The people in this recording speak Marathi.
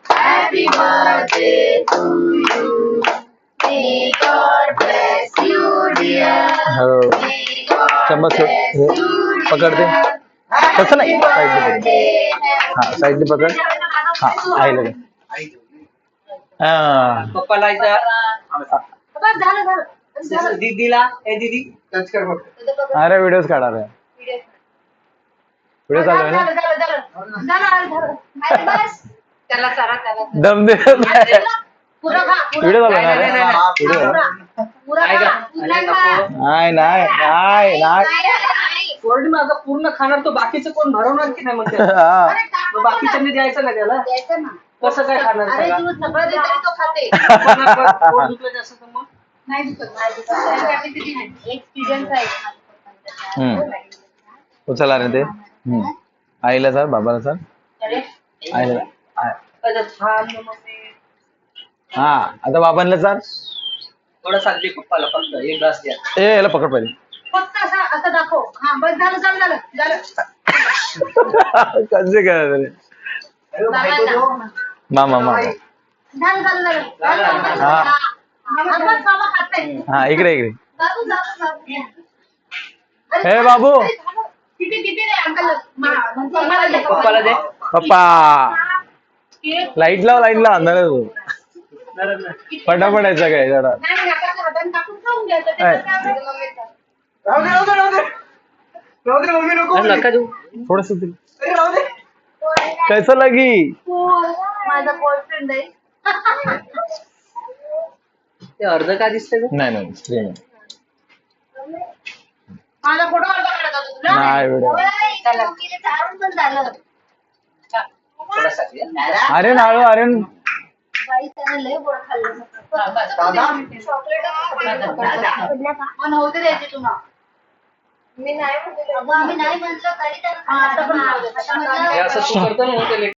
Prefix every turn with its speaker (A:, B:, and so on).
A: Happy birthday to you. May God bless you, dear.
B: हो चम्मच पकड दे तसं नाही साईडने हा साईडने पकड हा आईला दे
C: पप्पाला दीदीला दीदी टच कर फक्त.
B: अरे व्हिडिओज काढा रे व्हिडिओ चालू आहे ना
A: त्याला सारा त्याला
B: दम दे
A: पुरा खा
B: व्हिडिओ चालू आहे ना रे?
A: पुरा खा
B: नाही नाही नाही नाही
C: पौर्णिमा आता पूर्ण खाणार तो बाकीचं कोण भरवणार की नाही म्हणते
B: हा.
C: बाकीच्यांनी द्यायचं ना त्याला
A: द्यायचं ना
C: कसं काय खाणार
A: अरे
C: त्याला?
A: तू सगळं दे तरी तो खाते
C: पोट दुखलं जास्त तर मग
A: नाही दुखत एक्सपिरियन्स आहे
B: उचला रे ते आईला सर बाबाला सर
A: अरे
B: आईला
C: अच्छा, छान ना मम्मी.
B: हा आता बाबांना सर
C: थोडा साधली पप्पाला फक्त एक ग्लास द्या.
B: ए याला पकड पाहिजे
A: फक्त असं आता दाखव हा बस झालं झालं झालं झालं
B: कसे काय रे
A: बाबांना.
B: मामा मामा
A: झालं झालं झालं
B: हा.
A: आपण बाबा खाते
B: हा इकडे इकडे
A: बाबू झालं झालं
B: ए बाबू
A: किती किती रे अंकल मला दे.
C: पप्पाला दे.
B: पप्पा लाईट लाव अंधार आहे तो. फटाफट यायचा काय जरा
A: नाही नका हाताने टाकून खाऊन घ्यायचं
B: काय?
A: त्याच्यात काय मम्मी
C: राहू दे मम्मी नको नका देऊ
B: थोडस
C: राहू दे.
B: कैसा लगी
A: माझा बॉयफ्रेंड आहे
C: ते अर्ध का दिसतंय गं?
B: नाही नाही screen आहे.
A: माझा फोटो काढता काढता तुला
B: नाही व्हिडिओ
A: त्याला मम्मीने चारून पण झालं
C: थोडासा द्या.
B: अरे नाळू अरे
A: बाई त्याने लय गोड खाल्लं चॉकलेट नव्हते द्यायचे तुला मी नाही म्हणते आम्ही नाही म्हटलं तरी
C: हे असं तू करतो ना ते